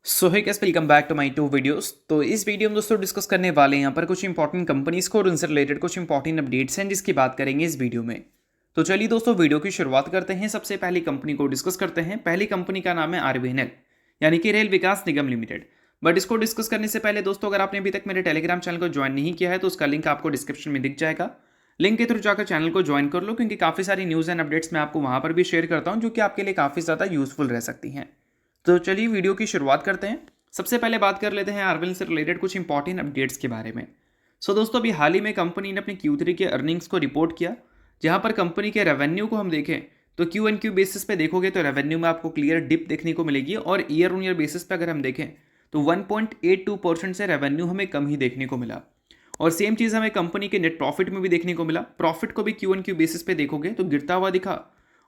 So hi guys welcome back to my to videos. तो इस video में दोस्तों डिस्कस करने वाले हैं यहाँ पर कुछ इंपॉर्टेंट कंपनीज को और उनसे रिलेटेड कुछ इंपॉर्टेंट अपडेट्स हैं जिसकी बात करेंगे इस वीडियो में। तो चलिए दोस्तों वीडियो की शुरुआत करते हैं। सबसे पहली कंपनी को डिस्कस करते हैं। पहली कंपनी का नाम है आरबीएनएल यानी कि rail Vikas Nigam limited. But इसको डिस्कस करने से पहले दोस्तों अगर आपने अभी तक मेरे टेलीग्राम चैनल को ज्वाइन नहीं किया है तो उसका लिंक आपको डिस्क्रिप्शन में दिख जाएगा। लिंक के थ्रू जाकर चैनल को ज्वाइन कर लो क्योंकि काफ़ी सारी न्यूज़ एंड अपडेट्स मैं आपको वहाँ पर भी शेयर करता हूँ जो कि आपके लिए काफ़ी ज़्यादा यूजफुल रह सकती हैं। तो चलिए वीडियो की शुरुआत करते हैं। सबसे पहले बात कर लेते हैं आरबीएल से रिलेटेड कुछ इंपॉर्टेंट अपडेट्स के बारे में। दोस्तों अभी हाल ही में कंपनी ने अपने Q3 के अर्निंग्स को रिपोर्ट किया, जहां पर कंपनी के रेवेन्यू को हम देखें तो क्यू एन क्यू बेसिस पे देखोगे तो रेवेन्यू में आपको क्लियर डिप देखने को मिलेगी और ईयर ऑन ईयर बेसिस पे अगर हम देखें तो 1.82% से रेवेन्यू हमें कम ही देखने को मिला। और सेम चीज़ हमें कंपनी के नेट प्रॉफिट में भी देखने को मिला। प्रॉफिट को भी क्यू एन क्यू बेसिस पे देखोगे तो गिरता हुआ दिखा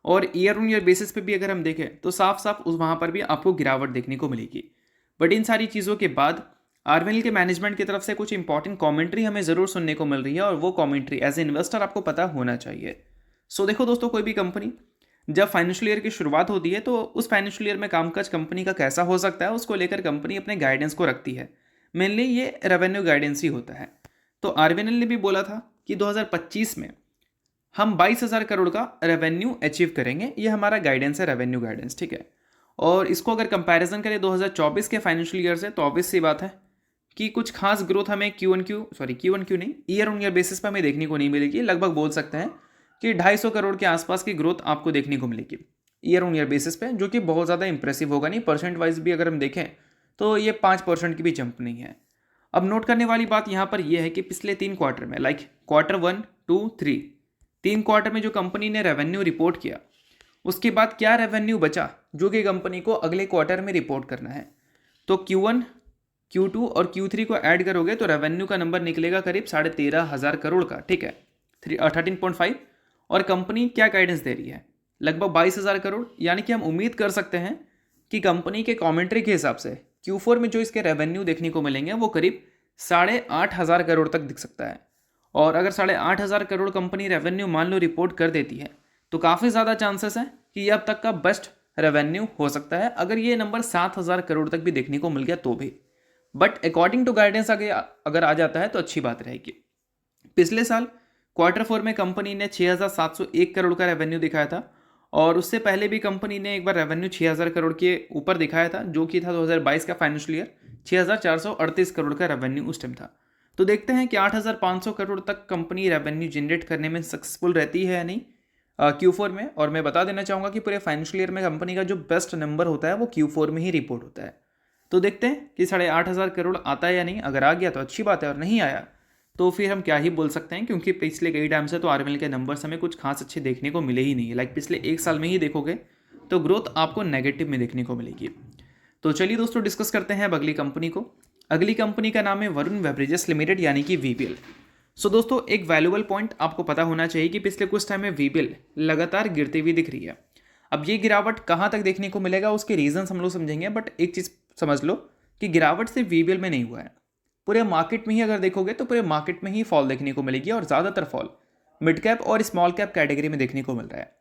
और ईयर ऑन ईयर बेसिस पे भी अगर हम देखें तो साफ साफ उस वहाँ पर भी आपको गिरावट देखने को मिलेगी। बट इन सारी चीज़ों के बाद आरबीएल के मैनेजमेंट की तरफ से कुछ इंपॉर्टेंट कमेंट्री हमें ज़रूर सुनने को मिल रही है और वो कमेंट्री एज ए इन्वेस्टर आपको पता होना चाहिए। देखो दोस्तों, कोई भी कंपनी जब फाइनेंशियल ईयर की शुरुआत होती है तो उस फाइनेंशियल ईयर में कामकाज कंपनी का कैसा हो सकता है उसको लेकर कंपनी अपने गाइडेंस को रखती है। मेनली ये रेवेन्यू गाइडेंस ही होता है। तो आरबीएल ने भी बोला था कि 2025 में हम 22,000 करोड़ का रेवेन्यू अचीव करेंगे। ये हमारा गाइडेंस है, रेवेन्यू गाइडेंस, ठीक है। और इसको अगर कंपैरिजन करें 2024 के फाइनेंशियल ईयर से तो ऑब्वियस सी बात है कि कुछ खास ग्रोथ हमें क्यू वन क्यू नहीं, ईयर ऑन ईयर बेसिस पर हमें देखने को नहीं मिलेगी। लगभग बोल सकते हैं कि 250 करोड़ के आसपास की ग्रोथ आपको देखने को मिलेगी ईयर ऑन ईयर बेसिस पे, जो कि बहुत ज़्यादा इंप्रेसिव होगा नहीं। परसेंट वाइज भी अगर हम देखें तो ये 5% की भी जंप नहीं है। अब नोट करने वाली बात यहाँ पर यह है कि पिछले 3 क्वार्टर में, लाइक Q1, 2, 3, 3 क्वार्टर में जो कंपनी ने रेवेन्यू रिपोर्ट किया उसके बाद क्या रेवेन्यू बचा जो कि कंपनी को अगले क्वार्टर में रिपोर्ट करना है। तो Q1, Q2 और Q3 को ऐड करोगे तो रेवेन्यू का नंबर निकलेगा करीब 13,500 करोड़ का, ठीक है, 13.5। और कंपनी क्या गाइडेंस दे रही है, लगभग 22,000 करोड़। यानी कि हम उम्मीद कर सकते हैं कि कंपनी के कॉमेंट्री के हिसाब से Q4 में जो इसके रेवेन्यू देखने को मिलेंगे वो करीब 8,500 करोड़ तक दिख सकता है। और अगर 8,500 करोड़ कंपनी रेवेन्यू मान लो रिपोर्ट कर देती है तो काफ़ी ज़्यादा चांसेस हैं कि ये अब तक का बेस्ट रेवेन्यू हो सकता है, अगर ये नंबर 7,000 करोड़ तक भी देखने को मिल गया तो भी। बट अकॉर्डिंग टू गाइडेंस अगर आ जाता है तो अच्छी बात रहेगी। पिछले साल Q4 में कंपनी ने 6,701 करोड़ का रेवेन्यू दिखाया था और उससे पहले भी कंपनी ने एक बार रेवेन्यू 6,000 करोड़ के ऊपर दिखाया था, जो कि था 2022 का फाइनेंशियल ईयर। 6,438 करोड़ का रेवेन्यू उस टाइम था। तो देखते हैं कि 8,500 करोड़ तक कंपनी रेवेन्यू जनरेट करने में सक्सेसफुल रहती है या नहीं Q4 में। और मैं बता देना चाहूँगा कि पूरे फाइनेंशियल ईयर में कंपनी का जो बेस्ट नंबर होता है वो Q4 में ही रिपोर्ट होता है। तो देखते हैं कि 8,500 करोड़ आता है या नहीं। अगर आ गया तो अच्छी बात है और नहीं आया तो फिर हम क्या ही बोल सकते हैं, क्योंकि पिछले कई टाइम से तो आरबीएल के नंबर्स हमें कुछ खास अच्छे देखने को मिले ही नहीं है। लाइक पिछले 1 साल में ही देखोगे तो ग्रोथ आपको नेगेटिव में देखने को मिलेगी। तो चलिए दोस्तों डिस्कस करते हैं अब अगली कंपनी को। अगली कंपनी का नाम है वरुण बेवरेजेस लिमिटेड यानी कि वीबीएल। दोस्तों एक वैल्यूबल पॉइंट आपको पता होना चाहिए कि पिछले कुछ टाइम में वीबीएल लगातार गिरती हुई दिख रही है। अब ये गिरावट कहाँ तक देखने को मिलेगा उसके रीजन हम लोग समझेंगे, बट एक चीज़ समझ लो कि गिरावट सिर्फ वीबीएल में नहीं हुआ है, पूरे मार्केट में ही अगर देखोगे तो पूरे मार्केट में ही फॉल देखने को मिलेगी और ज़्यादातर फॉल मिड कैप और स्मॉल कैप कैटेगरी में देखने को मिल रहा है।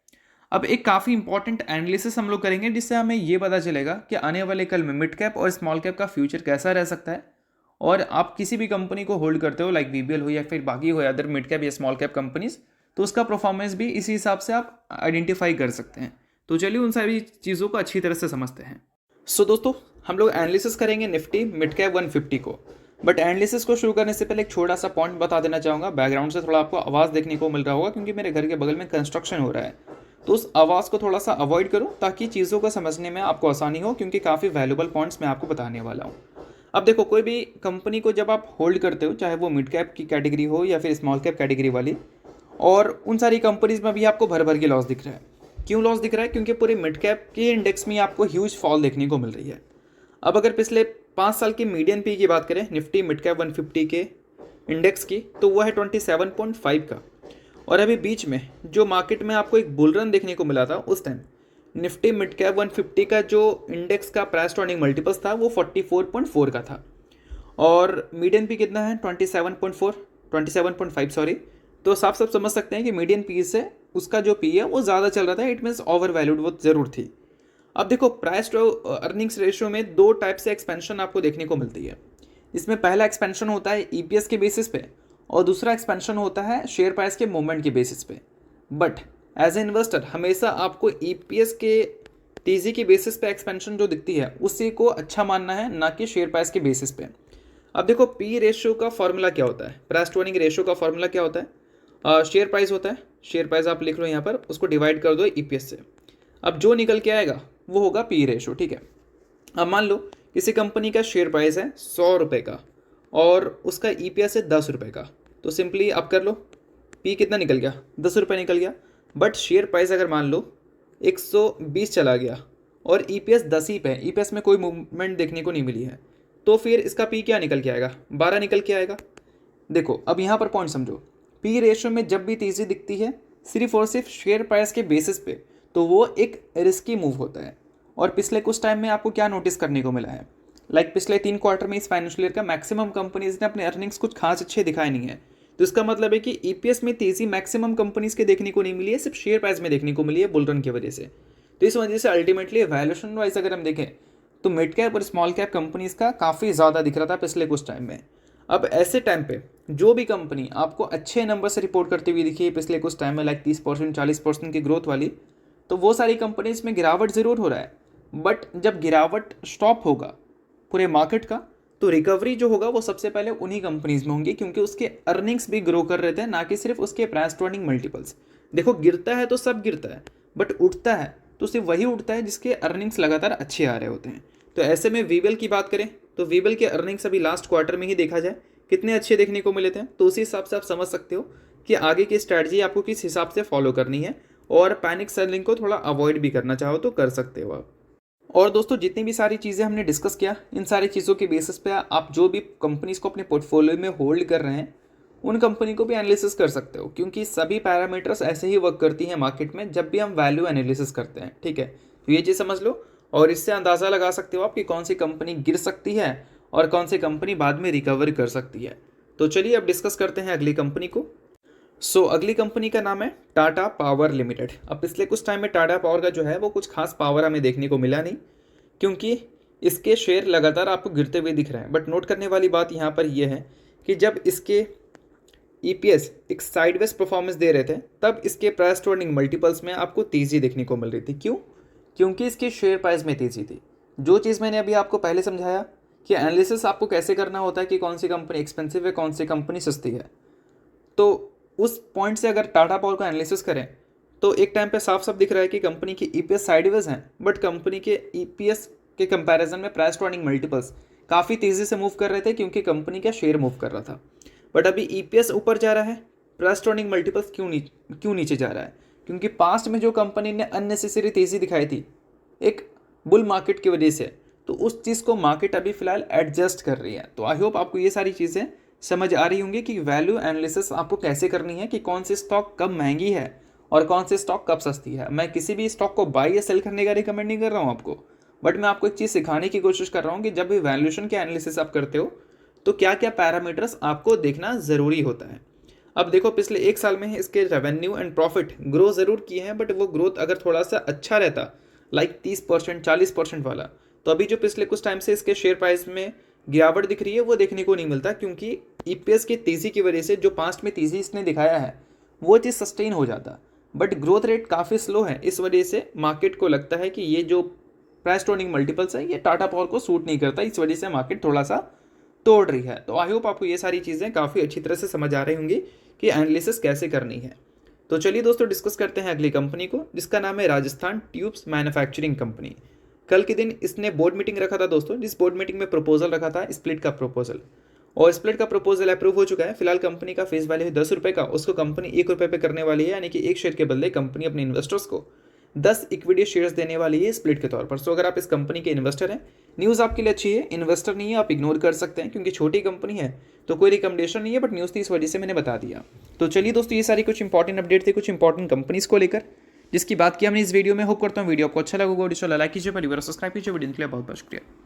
अब एक काफ़ी इंपॉर्टेंट एनालिसिस हम लोग करेंगे जिससे हमें ये पता चलेगा कि आने वाले कल में मिड कैप और स्मॉल कैप का फ्यूचर कैसा रह सकता है। और आप किसी भी कंपनी को होल्ड करते हो, लाइक वीबीएल हो या फिर बाकी हो अदर मिड कैप या स्मॉल कैप कंपनीज, तो उसका परफॉर्मेंस भी इसी हिसाब से आप आइडेंटिफाई कर सकते हैं। तो चलिए उन सारी चीज़ों को अच्छी तरह से समझते हैं। दोस्तों हम लोग एनालिसिस करेंगे निफ्टी मिड कैप 150 को। बट एनालिसिस को शुरू करने से पहले एक छोटा सा पॉइंट बता देना चाहूँगा। बैकग्राउंड से थोड़ा आपको आवाज़ देखने को मिल रहा होगा क्योंकि मेरे घर के बगल में कंस्ट्रक्शन हो रहा है, तो उस आवाज़ को थोड़ा सा अवॉइड करो ताकि चीज़ों को समझने में आपको आसानी हो, क्योंकि काफ़ी वैल्यूबल पॉइंट्स मैं आपको बताने वाला हूँ। अब देखो, कोई भी कंपनी को जब आप होल्ड करते हो, चाहे वो मिड कैप की कैटेगरी हो या फिर स्मॉल कैप कैटेगरी वाली, और उन सारी कंपनीज में भी आपको भर भर के लॉस दिख रहा है। क्यों लॉस दिख रहा है? क्योंकि पूरे मिड कैप के इंडेक्स में आपको ह्यूज फॉल देखने को मिल रही है। अब अगर पिछले 5 साल की मीडियन पी की बात करें निफ्टी मिड कैप 150 के इंडेक्स की, तो वो है 27.5 का। और अभी बीच में जो मार्केट में आपको एक बुल रन देखने को मिला था, उस टाइम निफ्टी मिड कैप 150 का जो इंडेक्स का प्राइस टू अर्निंग मल्टीपल्स था वो 44.4 का था। और मीडियन पी कितना है? 27.5 सॉरी। तो साफ साफ समझ सकते हैं कि मीडियन पी से उसका जो पी है वो ज़्यादा चल रहा था। इट मीन्स ओवर वैल्यूड वो ज़रूर थी। अब देखो प्राइस टू अर्निंग्स रेशियो में दो टाइप से एक्सपेंशन आपको देखने को मिलती है। इसमें पहला एक्सपेंशन होता है ईपीएस के बेसिस पे और दूसरा एक्सपेंशन होता है शेयर प्राइस के मूवमेंट के बेसिस पे। बट एज ए इन्वेस्टर हमेशा आपको ईपीएस के तेज़ी के बेसिस पे एक्सपेंशन जो दिखती है उसी को अच्छा मानना है, ना कि शेयर प्राइस के बेसिस पे। अब देखो पी रेशियो का फॉर्मूला क्या होता है, प्राइस टू अर्निंग रेशियो का फॉर्मूला क्या होता है, शेयर प्राइस होता है। शेयर प्राइस आप लिख लो यहाँ पर, उसको डिवाइड कर दो ईपीएस से। अब जो निकल के आएगा वो होगा पी रेशियो, ठीक है। अब मान लो किसी कंपनी का शेयर प्राइस है 100 रुपये का और उसका ईपीएस है 10 रुपये का, तो सिंपली आप कर लो पी कितना निकल गया, 10 रुपये निकल गया। बट शेयर प्राइस अगर मान लो 120 चला गया और ईपीएस 10 ही पे, ईपीएस में कोई मूवमेंट देखने को नहीं मिली है, तो फिर इसका पी क्या निकल के आएगा, 12 निकल के आएगा। देखो अब यहाँ पर पॉइंट समझो, पी रेशियो में जब भी तेज़ी दिखती है सिर्फ और सिर्फ शेयर प्राइस के बेसिस पे, तो वो एक रिस्की मूव होता है। और पिछले कुछ टाइम में आपको क्या नोटिस करने को मिला है, पिछले 3 क्वार्टर में इस फाइनेंशियल ईयर का मैक्सिमम कंपनीज ने अपने अर्निंग्स कुछ खास अच्छे दिखाए नहीं है। तो इसका मतलब है कि ईपीएस में तेज़ी मैक्सिमम कंपनीज के देखने को नहीं मिली है, सिर्फ शेयर प्राइस में देखने को मिली है बुल रन की वजह से। तो इस वजह से अल्टीमेटली वैल्यूएशन वाइज अगर हम देखें तो मिड कैप और स्मॉल कैप कंपनीज का काफ़ी ज़्यादा दिख रहा था पिछले कुछ टाइम में। अब ऐसे टाइम पे जो भी कंपनी आपको अच्छे नंबर से रिपोर्ट करती हुई दिखी है पिछले कुछ टाइम में 30% 40% की ग्रोथ वाली, तो वो सारी कंपनीज में गिरावट ज़रूर हो रहा है। बट जब गिरावट स्टॉप होगा पूरे मार्केट का, तो रिकवरी जो होगा वो सबसे पहले उन्हीं कंपनीज में होंगी, क्योंकि उसके अर्निंग्स भी ग्रो कर रहे थे, ना कि सिर्फ उसके प्राइस टू अर्निंग मल्टीपल्स। देखो गिरता है तो सब गिरता है, बट उठता है तो सिर्फ वही उठता है जिसके अर्निंग्स लगातार अच्छे आ रहे होते हैं। तो ऐसे में वीवेल की बात करें तो वीवेल के अर्निंग्स अभी लास्ट क्वार्टर में ही देखा जाए कितने अच्छे देखने को मिले थे, तो उसी हिसाब से आप समझ सकते हो कि आगे की स्ट्रैटेजी आपको किस हिसाब से फॉलो करनी है, और पैनिक सेलिंग को थोड़ा अवॉइड भी करना चाहो तो कर सकते हो आप। और दोस्तों जितनी भी सारी चीज़ें हमने डिस्कस किया, इन सारी चीज़ों के बेसिस पे आप जो भी कंपनीज को अपने पोर्टफोलियो में होल्ड कर रहे हैं उन कंपनी को भी एनालिसिस कर सकते हो, क्योंकि सभी पैरामीटर्स ऐसे ही वर्क करती हैं मार्केट में जब भी हम वैल्यू एनालिसिस करते हैं, ठीक है। तो ये चीज़ समझ लो और इससे अंदाज़ा लगा सकते हो आप कि कौन सी कंपनी गिर सकती है और कौन सी कंपनी बाद में रिकवर कर सकती है। तो चलिए अब डिस्कस करते हैं अगली कंपनी को। अगली कंपनी का नाम है टाटा पावर लिमिटेड। अब पिछले कुछ टाइम में टाटा पावर का जो है वो कुछ खास पावर हमें देखने को मिला नहीं, क्योंकि इसके शेयर लगातार आपको गिरते हुए दिख रहे हैं। बट नोट करने वाली बात यहाँ पर यह है कि जब इसके ईपीएस एक साइडवेज परफॉर्मेंस दे रहे थे तब इसके प्राइस टू अर्निंग मल्टीपल्स में आपको तेज़ी देखने को मिल रही थी। क्यों? क्योंकि इसके शेयर प्राइस में तेज़ी थी। जो चीज़ मैंने अभी आपको पहले समझाया कि एनालिसिस आपको कैसे करना होता है कि कौन सी कंपनी एक्सपेंसिव है, कौन सी कंपनी सस्ती है, तो उस पॉइंट से अगर टाटा पावर का एनालिसिस करें तो एक टाइम पे साफ साफ दिख रहा है कि कंपनी की ईपीएस साइडवेज हैं, बट कंपनी के ईपीएस के कंपैरिजन में प्राइस टू अर्निंग मल्टीपल्स काफ़ी तेज़ी से मूव कर रहे थे, क्योंकि कंपनी का शेयर मूव कर रहा था। बट अभी ईपीएस ऊपर जा रहा है, प्राइस टू अर्निंग मल्टीपल्स क्यों नीचे जा रहा है? क्योंकि पास्ट में जो कंपनी ने अननेसेसरी तेज़ी दिखाई थी एक बुल मार्केट की वजह से, तो उस चीज़ को मार्केट अभी फिलहाल एडजस्ट कर रही है। तो आई होप आपको ये सारी चीज़ें समझ आ रही होंगी कि वैल्यू एनालिसिस आपको कैसे करनी है, कि कौन सी स्टॉक कब महंगी है और कौन सी स्टॉक कब सस्ती है। मैं किसी भी स्टॉक को बाई या सेल करने का रिकमेंड नहीं कर रहा हूँ आपको, बट मैं आपको एक चीज़ सिखाने की कोशिश कर रहा हूँ कि जब भी वैल्यूएशन के एनालिसिस आप करते हो तो क्या क्या पैरामीटर्स आपको देखना ज़रूरी होता है। अब देखो पिछले 1 साल में इसके रेवेन्यू एंड प्रॉफिट ग्रो ज़रूर किए हैं, बट वो ग्रोथ अगर थोड़ा सा अच्छा रहता 30% 40% वाला, तो अभी जो पिछले कुछ टाइम से इसके शेयर प्राइस में गिरावट दिख रही है वो देखने को नहीं मिलता, क्योंकि ईपीएस की तेज़ी की वजह से जो पास्ट में तेज़ी इसने दिखाया है वो चीज़ सस्टेन हो जाता। बट ग्रोथ रेट काफ़ी स्लो है, इस वजह से मार्केट को लगता है कि ये जो प्राइस टू अर्निंग मल्टीपल्स है ये टाटा पावर को सूट नहीं करता, इस वजह से मार्केट थोड़ा सा तोड़ रही है। तो आई होप आपको ये सारी चीज़ें काफ़ी अच्छी तरह से समझ आ रही होंगी कि एनालिसिस कैसे करनी है। तो चलिए दोस्तों डिस्कस करते हैं अगली कंपनी को, जिसका नाम है राजस्थान ट्यूब्स मैन्युफैक्चरिंग कंपनी। कल के दिन इसने बोर्ड मीटिंग रखा था दोस्तों, जिस बोर्ड मीटिंग में प्रपोजल रखा था स्प्लिट का प्रपोजल, और स्प्लिट का प्रपोजल अप्रूव हो चुका है। फिलहाल कंपनी का फेस वैल्यू है 10 रुपये का, उसको कंपनी 1 रुपये पे करने वाली है, यानी कि 1 शेयर के बदले कंपनी अपने इन्वेस्टर्स को 10 इक्विटी शेयर्स देने वाली है स्प्लिट के तौर पर। सो अगर आप इस कंपनी के इन्वेस्टर हैं, न्यूज़ आपके लिए अच्छी है, इन्वेस्टर नहीं है आप इग्नोर कर सकते हैं, क्योंकि छोटी कंपनी है तो कोई रिकमेंडेशन नहीं है, बट न्यूज़ थी इस वजह से मैंने बता दिया। तो चलिए दोस्तों ये सारी कुछ इंपॉर्टेंट अपडेट थे कुछ इंपॉर्टेंट कंपनीज को लेकर, जिसकी बात की हमने इस वीडियो में। होप करता हूँ वीडियो आपको अच्छा लगा होगा। लाइक कीजिए, परिवार सब्सक्राइब कीजिए। वीडियो के लिए बहुत बहुत शुक्रिया।